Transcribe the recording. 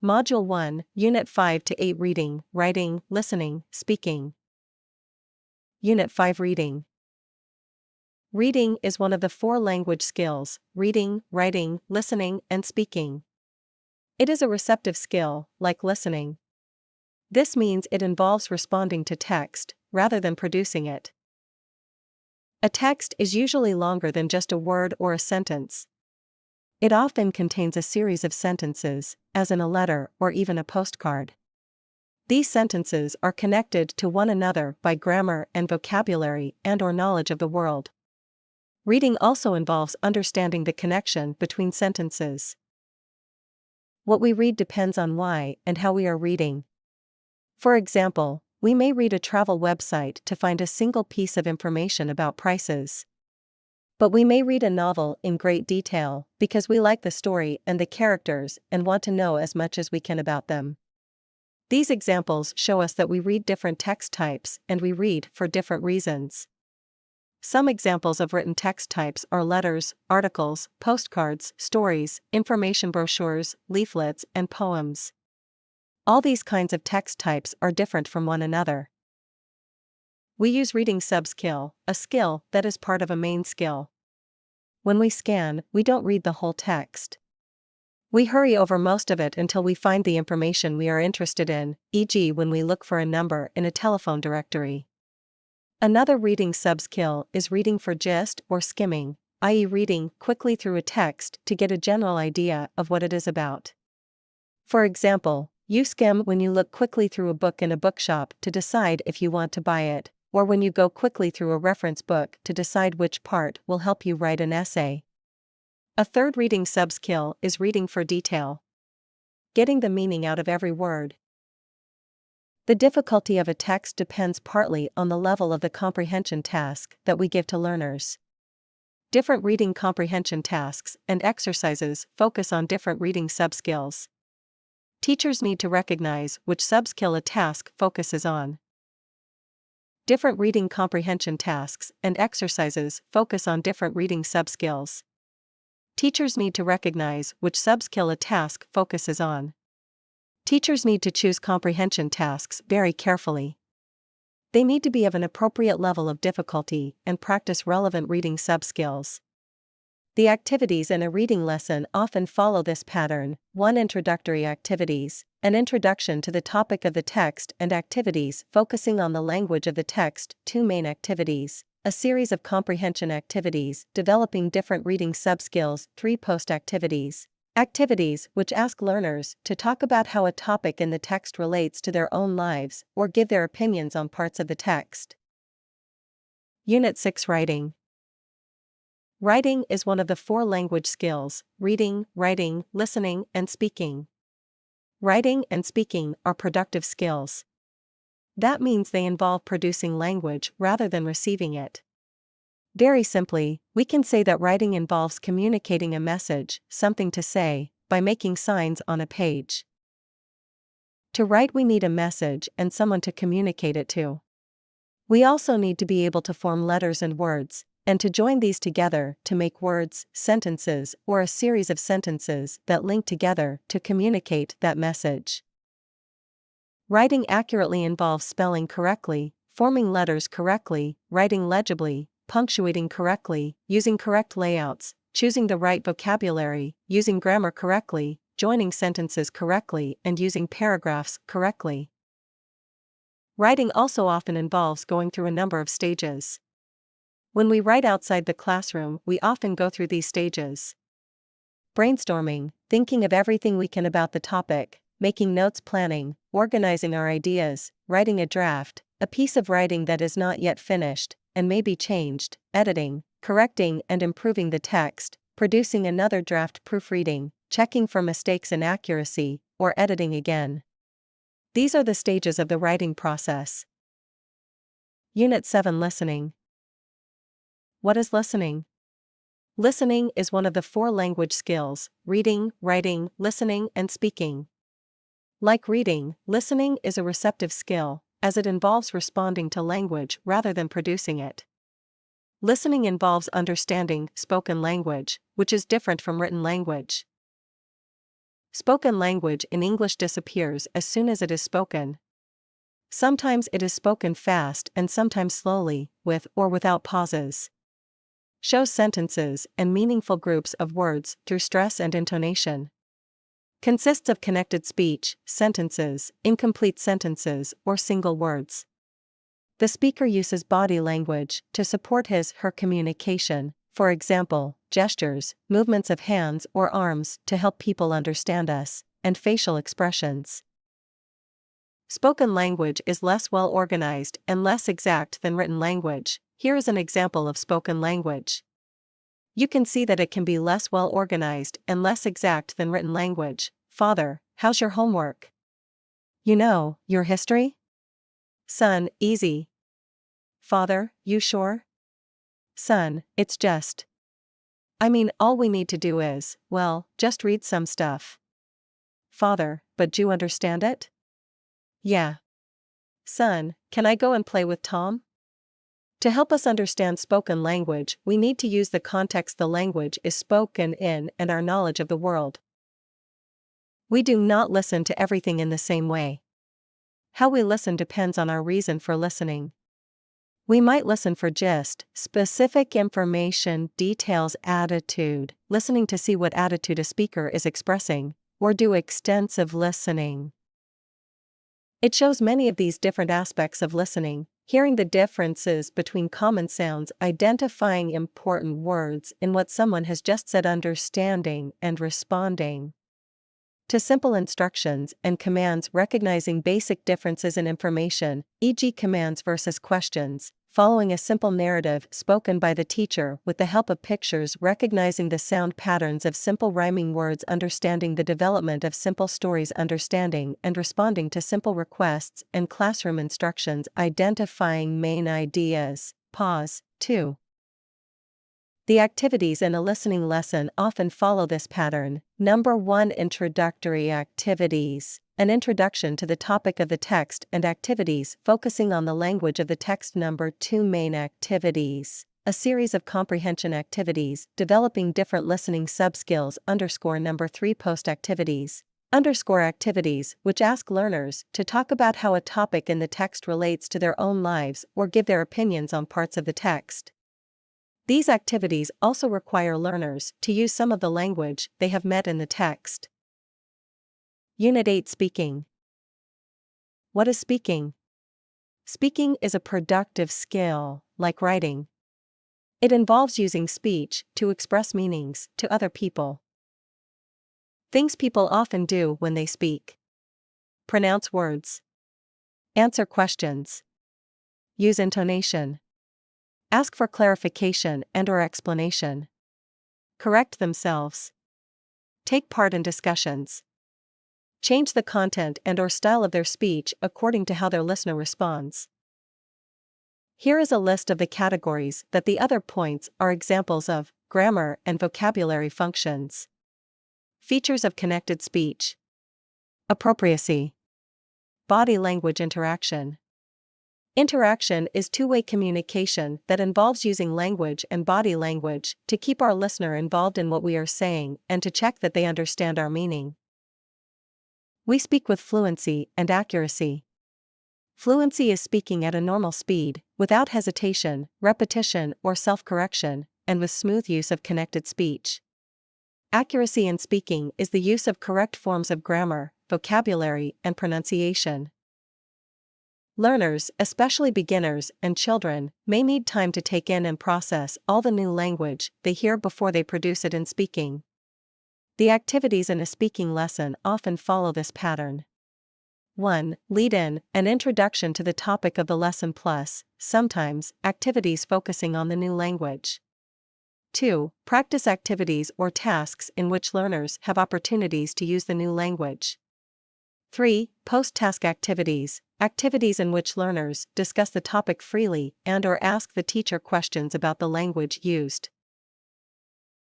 Module 1, Unit 5 to 8 Reading, Writing, Listening, Speaking. Unit 5 Reading. Reading is one of the 4 language skills: reading, writing, listening, and speaking. It is a receptive skill, like listening. This means it involves responding to text, rather than producing it. A text is usually longer than just a word or a sentence. It often contains a series of sentences, as in a letter or even a postcard. These sentences are connected to one another by grammar and vocabulary and/or knowledge of the world. Reading also involves understanding the connection between sentences. What we read depends on why and how we are reading. For example, we may read a travel website to find a single piece of information about prices. But we may read a novel in great detail because we like the story and the characters and want to know as much as we can about them. These examples show us that we read different text types and we read for different reasons. Some examples of written text types are letters, articles, postcards, stories, information brochures, leaflets, and poems. All these kinds of text types are different from one another. We use reading sub-skill, a skill that is part of a main skill. When we scan, we don't read the whole text. We hurry over most of it until we find the information we are interested in, e.g. when we look for a number in a telephone directory. Another reading sub-skill is reading for gist or skimming, i.e. reading quickly through a text to get a general idea of what it is about. For example, you skim when you look quickly through a book in a bookshop to decide if you want to buy it, or when you go quickly through a reference book to decide which part will help you write an essay. A third reading sub-skill is reading for detail. Getting the meaning out of every word. The difficulty of a text depends partly on the level of the comprehension task that we give to learners. Different reading comprehension tasks and exercises focus on different reading sub-skills. Teachers need to recognize which sub-skill a task focuses on. Different reading comprehension tasks and exercises focus on different reading sub-skills. Teachers need to recognize which sub-skill a task focuses on. Teachers need to choose comprehension tasks very carefully. They need to be of an appropriate level of difficulty and practice relevant reading sub-skills. The activities in a reading lesson often follow this pattern: 1. Introductory activities, an introduction to the topic of the text and activities focusing on the language of the text. 2. Main activities, a series of comprehension activities developing different reading sub-skills. 3. Post activities, activities which ask learners to talk about how a topic in the text relates to their own lives or give their opinions on parts of the text. Unit 6 Writing. Writing is one of the 4 language skills: reading, writing, listening, and speaking. Writing and speaking are productive skills. That means they involve producing language rather than receiving it. Very simply, we can say that writing involves communicating a message, something to say, by making signs on a page. To write, we need a message and someone to communicate it to. We also need to be able to form letters and words, and to join these together to make words, sentences, or a series of sentences that link together to communicate that message. Writing accurately involves spelling correctly, forming letters correctly, writing legibly, punctuating correctly, using correct layouts, choosing the right vocabulary, using grammar correctly, joining sentences correctly, and using paragraphs correctly. Writing also often involves going through a number of stages. When we write outside the classroom, we often go through these stages: brainstorming, thinking of everything we can about the topic, making notes, planning, organizing our ideas, writing a draft, a piece of writing that is not yet finished and may be changed, editing, correcting and improving the text, producing another draft, proofreading, checking for mistakes and accuracy, or editing again. These are the stages of the writing process. Unit 7 Listening. What is listening? Listening is one of the 4 language skills: reading, writing, listening, and speaking. Like reading, listening is a receptive skill, as it involves responding to language rather than producing it. Listening involves understanding spoken language, which is different from written language. Spoken language in English disappears as soon as it is spoken. Sometimes it is spoken fast and sometimes slowly, with or without pauses. Shows sentences and meaningful groups of words through stress and intonation. Consists of connected speech, sentences, incomplete sentences, or single words. The speaker uses body language to support his/her communication, for example, gestures, movements of hands or arms to help people understand us, and facial expressions. Spoken language is less well organized and less exact than written language. Here is an example of spoken language. You can see that it can be less well organized and less exact than written language. Father, how's your homework? You know, your history? Son, easy. Father, you sure? Son, it's just. I mean, all we need to do is, well, just read some stuff. Father, but do you understand it? Yeah. Son, can I go and play with Tom? To help us understand spoken language, we need to use the context the language is spoken in and our knowledge of the world. We do not listen to everything in the same way. How we listen depends on our reason for listening. We might listen for gist, specific information, details, attitude, listening to see what attitude a speaker is expressing, or do extensive listening. It shows many of these different aspects of listening, hearing the differences between common sounds, identifying important words in what someone has just said, understanding and responding to simple instructions and commands, recognizing basic differences in information, e.g. commands versus questions, following a simple narrative spoken by the teacher with the help of pictures, recognizing the sound patterns of simple rhyming words, understanding the development of simple stories, understanding and responding to simple requests and classroom instructions, identifying main ideas. Pause. 2. The activities in a listening lesson often follow this pattern. Number 1. Introductory activities. An introduction to the topic of the text and activities focusing on the language of the text. Number 2. Main activities. A series of comprehension activities developing different listening subskills. Number 3. Post activities. Activities which ask learners to talk about how a topic in the text relates to their own lives or give their opinions on parts of the text. These activities also require learners to use some of the language they have met in the text. Unit 8. Speaking. What is speaking? Speaking is a productive skill, like writing. It involves using speech to express meanings to other people. Things people often do when they speak: pronounce words, answer questions, use intonation, ask for clarification and/or explanation, correct themselves, take part in discussions, change the content and/or style of their speech according to how their listener responds. Here is a list of the categories that the other points are examples of: grammar and vocabulary functions, features of connected speech, appropriacy, body language interaction. Interaction is two-way communication that involves using language and body language to keep our listener involved in what we are saying and to check that they understand our meaning. We speak with fluency and accuracy. Fluency is speaking at a normal speed, without hesitation, repetition, or self-correction, and with smooth use of connected speech. Accuracy in speaking is the use of correct forms of grammar, vocabulary, and pronunciation. Learners, especially beginners and children, may need time to take in and process all the new language they hear before they produce it in speaking. The activities in a speaking lesson often follow this pattern. 1. Lead-in, an introduction to the topic of the lesson plus, sometimes, activities focusing on the new language. 2. Practice activities or tasks in which learners have opportunities to use the new language. 3. Post-task activities, activities in which learners discuss the topic freely and/or ask the teacher questions about the language used.